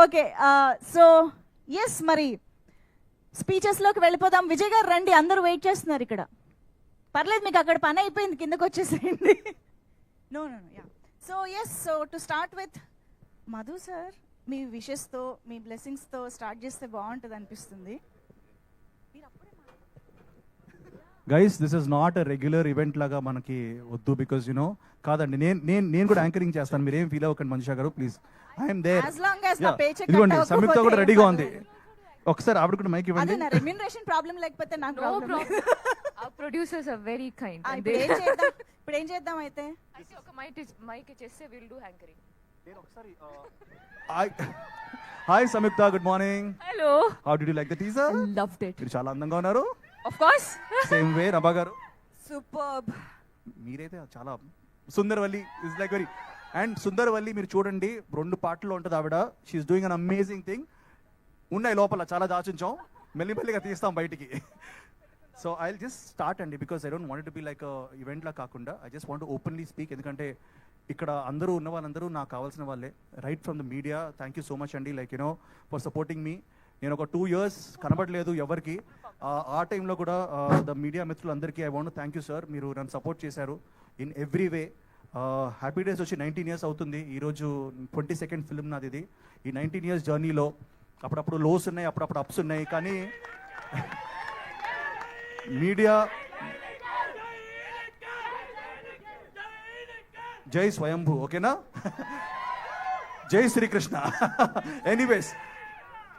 Okay so yes మరి స్పీచెస్లోకి వెళ్ళిపోదాం. విజయ్ గారు రండి, అందరూ వెయిట్ చేస్తున్నారు ఇక్కడ. పర్లేదు, మీకు అక్కడ పని అయిపోయింది, కిందకు వచ్చేసేయండి. No no ya so yes so to start with Madhu sir, మీ విషెస్తో మీ బ్లెస్సింగ్స్తో స్టార్ట్ చేస్తే బాగుంటుంది అనిపిస్తుంది. Guys, this is not a regular event లాగా మనకి వద్దు, బికాజ్ యునో కాదండి, నేను కూడా యాంకరింగ్ చేస్తాను, మీరు ఏం ఫీల్ అవ్వకండి మనిషా గారు, please. I'm there. As long as నా paycheck ఇదిగోండి, cut సంయుక్త అవ్వకపోతే కూడా రెడీగా ఏం ఉంది. ఒకసారి ఆవిడ కూడా మైక్ అదే ఇవ్వండి. నా రెమ్యూనరేషన్ ప్రాబ్లం లేకపోతే నాకు No problem. problem. Our producers are very kind. and ఇప్పుడు ఏం చేద్దాం, ఇప్పుడు ఏం చేద్దాం అయితే? అయితే ఒక మైక్ చేస్తే will do anchoring. Hi Samyuktha, good morning. Hello. How did you like the teaser? Loved it. మీరు చాలా అందంగా ఉన్నారు. Of course. Same way Nabha garu, superb. మీరైతే చాలా Sundaravalli is like very. And Sundaravalli మీరు చూడండి, 2 పాటల్లో ఉంటుంది ఆవిడ. She's doing an amazing thing. ఉన్నాయి లోపల, చాలా దాచుంచాం, మెల్లిమెల్లిగా తీస్తాం బయటికి. సో ఐ జస్ట్ స్టార్ట్ అండి, because I don't want to be like ఈవెంట్లా కాకుండా I just want openly speak. ఎందుకంటే ఇక్కడ అందరూ ఉన్న వాళ్ళందరూ నాకు కావాల్సిన వాళ్ళే, right from the media. Thank you so much అండి, లైక్ యూనో ఫర్ సపోర్టింగ్ మీ. నేను ఒక 2 years కనబడలేదు ఎవరికి, ఆ టైంలో కూడా ద మీడియా మిత్రులందరికీ I want thank you sir. మీరు నన్ను సపోర్ట్ చేశారు in every way. Happy days వచ్చి 19 years అవుతుంది ఈరోజు. 22nd ఫిల్మ్ నాది ఇది. ఈ 19 years జర్నీలో అప్పుడప్పుడు లోస్ ఉన్నాయి, అప్పుడప్పుడు అప్స్ ఉన్నాయి, కానీ మీడియా జై స్వయంభూ, ఓకేనా? జై శ్రీకృష్ణ. ఎనీవేస్,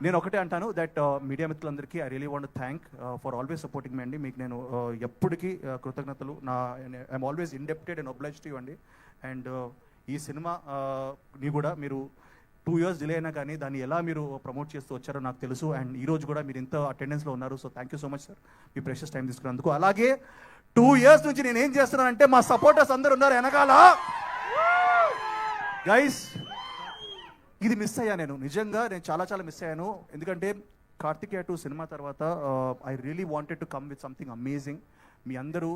నేను ఒకటే అంటాను దట్ మీడియా మిత్రులందరికీ I really want thank for always supporting me అండి. మీకు నేను ఎప్పటికీ కృతజ్ఞతలు. I'm always indebted and obliged to you అండి. అండ్ ఈ సినిమా ని కూడా మీరు 2 years డిలే అయినా కానీ దాన్ని ఎలా మీరు ప్రమోట్ చేస్తూ వచ్చారో నాకు తెలుసు. అండ్ ఈ రోజు కూడా మీరు ఇంత అటెండెన్స్లో ఉన్నారు. So thank you so much sir, me precious time తీసుకున్నందుకు. అలాగే 2 years నుంచి నేను ఏం చేస్తున్నానంటే మా సపోర్టర్స్ అందరు ఉన్నారు వెనకాల. గైస్, ఇది మిస్ అయ్యా నేను, నిజంగా నేను చాలా మిస్ అయ్యాను. ఎందుకంటే కార్తికేయ 2 సినిమా తర్వాత I really wanted to come with something amazing. మీ అందరూ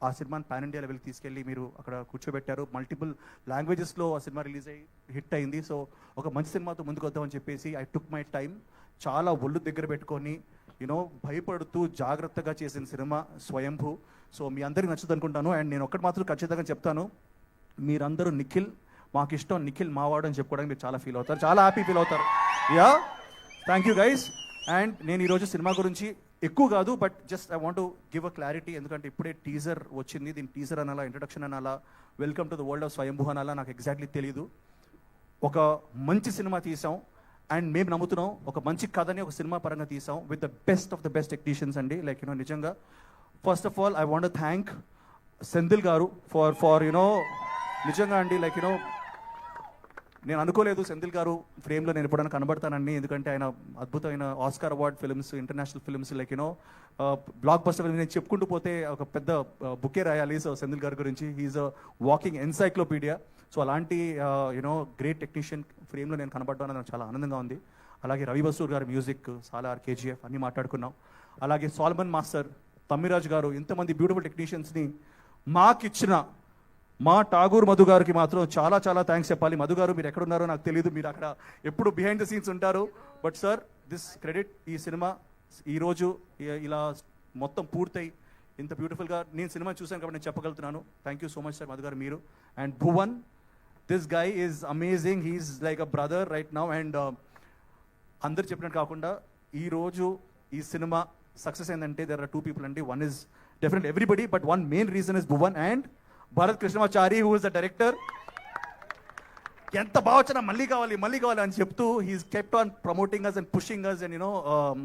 ఆ సినిమాని పాన్ ఇండియా లెవెల్కి తీసుకెళ్ళి మీరు అక్కడ కూర్చోబెట్టారు. మల్టిపుల్ లాంగ్వేజెస్లో ఆ సినిమా రిలీజ్ అయ్యి హిట్ అయింది. సో ఒక మంచి సినిమాతో ముందుకు వద్దామని చెప్పేసి ఐ టుక్ మై టైం. చాలా ఒళ్ళు దగ్గర పెట్టుకొని యూనో భయపడుతూ జాగ్రత్తగా చేసిన సినిమా స్వయంభూ. సో మీ అందరికీ నచ్చుతుంది అనుకుంటాను. అండ్ నేను ఒక్కటి మాత్రం ఖచ్చితంగా చెప్తాను, మీరందరూ నిఖిల్ మాకు ఇష్టం, నిఖిల్ మావాడు అని చెప్పుకోవడానికి మీరు చాలా ఫీల్ అవుతారు, చాలా హ్యాపీ ఫీల్ అవుతారు. Yeah, thank you guys. And నేను ఈరోజు సినిమా గురించి ఎక్కువ కాదు, but just I want to give a clarity. ఎందుకంటే ఇప్పుడే టీజర్ వచ్చింది, దీని టీజర్ అనాలా, ఇంట్రడక్షన్ అనాలా, welcome to the world of స్వయంభూ అనాలా, నాకు ఎగ్జాక్ట్లీ తెలియదు. ఒక మంచి సినిమా తీసాం అండ్ మేము నమ్ముతున్నాం, ఒక మంచి కథని ఒక సినిమా పరంగా తీసాం with the best of the best technicians అండి. లైక్ యూనో నిజంగా first of all I want to thank Senthil గారు ఫర్ యూనో నిజంగా అండి, లైక్ యూనో నేను అనుకోలేదు సెంధిల్ గారు ఫ్రేమ్లో నేను ఎప్పుడైనా కనబడతానండి. ఎందుకంటే ఆయన అద్భుతమైన Oscar award films, international films, like you know block buster film, నేను చెప్పుకుంటూ పోతే ఒక పెద్ద బుకే రాయాలి. సో సెంధిల్ గారి గురించి he is a walking encyclopedia. So అలాంటి యూనో గ్రేట్ టెక్నీషియన్ ఫ్రేమ్లో నేను కనబడడం నాకు చాలా ఆనందంగా ఉంది. అలాగే రవి బసూర్ గారి మ్యూజిక్, సాలార్, కేజీఎఫ్ అన్నీ మాట్లాడుకున్నాం. అలాగే సాల్మన్ మాస్టర్, తమ్మిరాజ్ గారు, ఇంతమంది బ్యూటిఫుల్ టెక్నీషియన్స్ని మాకిచ్చిన మా ఠాగూర్ మధు గారికి మాత్రం చాలా థ్యాంక్స్ చెప్పాలి. మధు గారు మీరు ఎక్కడున్నారో నాకు తెలియదు, మీరు అక్కడ ఎప్పుడు బిహైండ్ ద సీన్స్ ఉంటారు. బట్ సార్, దిస్ క్రెడిట్, ఈ సినిమా ఈరోజు ఇలా మొత్తం పూర్తయి ఇంత బ్యూటిఫుల్గా నేను సినిమా చూసాను కాబట్టి నేను చెప్పగలుగుతున్నాను. Thank you so much sir Madhu garu, మీరు. And Bhuvan, this guy is amazing, he's like a brother right now. And అందరు చెప్పినట్టు కాకుండా ఈరోజు ఈ సినిమా సక్సెస్ అయిందంటే దెర్ ఆర్ 2 people అండి. One is definite everybody, but one main reason is Bhuvan and Bharath Krishnamachari, who is the director. ఎంత బాగా వచ్చినా మళ్ళీ కావాలి అని చెప్తూ he's kept on promoting us and pushing us. And you know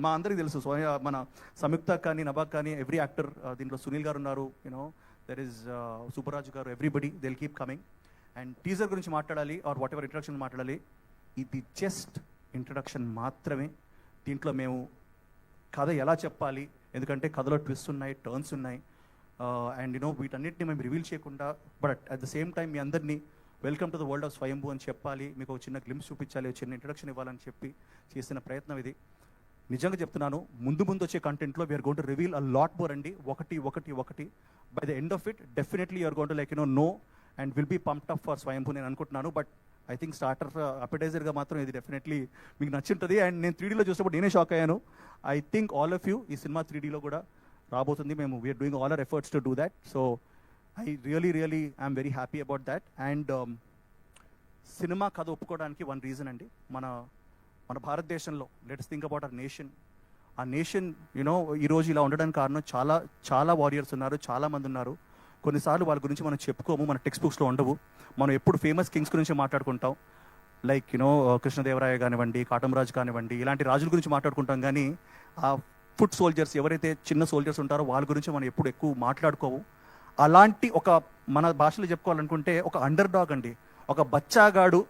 మా అందరికీ తెలుసు, మన సంయుక్త కానీ నభాక్ కానీ ఎవ్రీ యాక్టర్, దీంట్లో సునీల్ గారు ఉన్నారు, యూనో దెర్ ఇస్ సూపరాజు గారు, everybody they will keep coming. And teaser గురించి మాట్లాడాలి ఆర్ వాట్ ఎవర్ ఇంట్రడక్షన్ మాట్లాడాలి, ఇది జస్ట్ ఇంట్రడక్షన్ మాత్రమే. దీంట్లో మేము కథ ఎలా చెప్పాలి, ఎందుకంటే కథలో ట్విస్ట్ ఉన్నాయి, టర్న్స్ ఉన్నాయి, అండ్ యూనో వీటన్నిటిని మేము రివీల్ చేయకుండా, but at the same time మీ అందరినీ welcome to the world of Swayambhu అని చెప్పాలి, మీకు ఒక చిన్న గ్లిమ్స్ చూపించాలి, ఒక చిన్న ఇంట్రడక్షన్ ఇవ్వాలని చెప్పి చేసిన ప్రయత్నం ఇది. నిజంగా చెప్తున్నాను, ముందు వచ్చే కంటెంట్లో we're going to reveal a lot more అండి. ఒకటి by the end of it definitely you're going to like you know and will be pumped up for Swayambhu నేను అనుకుంటున్నాను. బట్ ఐ థింక్ స్టార్టర్ అపెటైజర్గా మాత్రం ఇది డెఫినెట్లీ మీకు నచ్చుంటుంది. అండ్ నేను 3Dలో చూసినప్పుడు నేనే షాక్ అయ్యాను. I think all of you ఈ సినిమా 3Dలో కూడా రాబోతుంది. మేము we are doing all our efforts to do that. So I really I'm very happy about that. And cinema కథ ఒప్పుకోవడానికి వన్ రీజన్ అండి, మన భారతదేశంలో let's think about our nation. ఆ నేషన్ ఈరోజు ఇలా ఉండడానికి కారణం చాలా వారియర్స్ ఉన్నారు, చాలా మంది ఉన్నారు. కొన్నిసార్లు వాళ్ళ గురించి మనం చెప్పుకోము, మన టెక్స్ట్ బుక్స్లో ఉండవు. మనం ఎప్పుడు ఫేమస్ కింగ్స్ గురించి మాట్లాడుకుంటాం, లైక్ కృష్ణదేవరాయ కానివ్వండి, కాటమరాజు కానివ్వండి, ఇలాంటి రాజుల గురించి మాట్లాడుకుంటాం. కానీ ఆ ఫుట్ సోల్జర్స్, ఎవరైతే చిన్న సోల్జర్స్ ఉంటారో వాళ్ళ గురించి మనం ఎప్పుడు ఎక్కువ మాట్లాడుకోవు. అలాంటి ఒక మన భాషలో చెప్పుకోవాలనుకుంటే ఒక అండర్ డాగ్ అండి, ఒక బచ్చాగాడు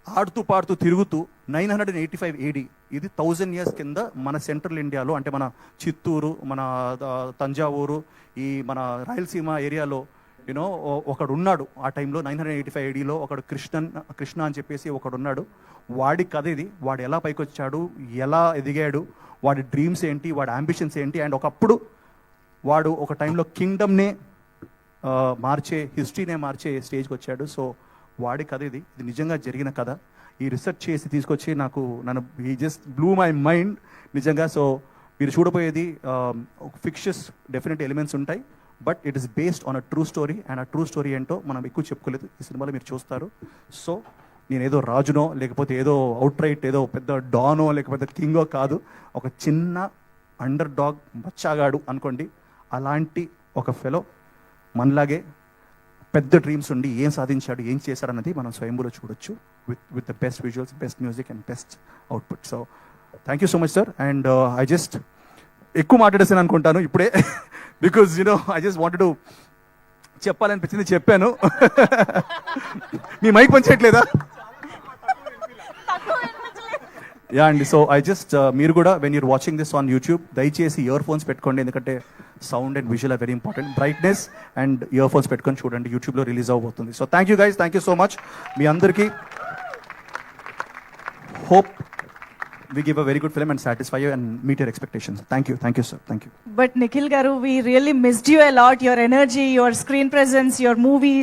ఆడుతూ పాడుతూ తిరుగుతూ 985 AD, ఇది 1000 years కింద మన సెంట్రల్ ఇండియాలో, అంటే మన చిత్తూరు, మన తంజావూరు, ఈ మన రాయలసీమ ఏరియాలో ఒకడు ఉన్నాడు. ఆ టైంలో 985 ADలో ఒకడు కృష్ణ అని చెప్పేసి ఒకడు ఉన్నాడు. వాడి కథ ఇది. వాడు ఎలా పైకి వచ్చాడు, ఎలా ఎదిగాడు, వాడి డ్రీమ్స్ ఏంటి, వాడి అంబిషన్స్ ఏంటి. అండ్ ఒకప్పుడు వాడు ఒక టైంలో కింగ్డమ్నే మార్చే, హిస్టరీనే మార్చే స్టేజ్కి వచ్చాడు. సో వాడి కథ ఇది నిజంగా జరిగిన కథ. ఈ రీసెర్చ్ చేసి తీసుకొచ్చి నన్ను ఈ జస్ట్ బ్లూ మై మైండ్ నిజంగా. సో మీరు చూడబోయేది ఫిక్షస్ డెఫినెట్ ఎలిమెంట్స్ ఉంటాయి, but it is based on a true story. And ఆ ట్రూ స్టోరీ ఏంటో మనం ఎక్కువ చెప్పుకోలేదు, ఈ సినిమాలో మీరు చూస్తారు. సో నేను ఏదో రాజునో, లేకపోతే ఏదో అవుట్ రైట్ ఏదో పెద్ద డానో, లేకపోతే కింగో కాదు, ఒక చిన్న అండర్ డాగ్ బచ్చాగాడు అనుకోండి. అలాంటి ఒక ఫెలో మనలాగే పెద్ద డ్రీమ్స్ ఉండి ఏం సాధించాడు, ఏం చేశాడు అన్నది మనం స్వయంభూలో చూడొచ్చు, with the best visuals, best music and best output. So thank you so much sir. And I just ఎక్కువ మాట్లాడేసాను అనుకుంటాను ఇప్పుడే, because I just wanted to చెప్పాలనిపించింది, చెప్పాను. మీ మైక్ పనిచేయట్లేదా? యా అండి. సో ఐ జస్ట్ మీరు కూడా when you're watching this on YouTube దయచేసి ఇయర్ ఫోన్స్ పెట్టుకోండి, ఎందుకంటే sound and visual are very important. Brightness and earphones పెట్టుకొని చూడండి, యూట్యూబ్లో రిలీజ్ అవబోతుంది. So thank you guys, thank you so much. మీ అందరికీ hope we give a very good film and satisfy you and meet your expectations. Thank you sir, thank you. But Nikhil garu, we really missed you a lot, your energy, your screen presence, your movies.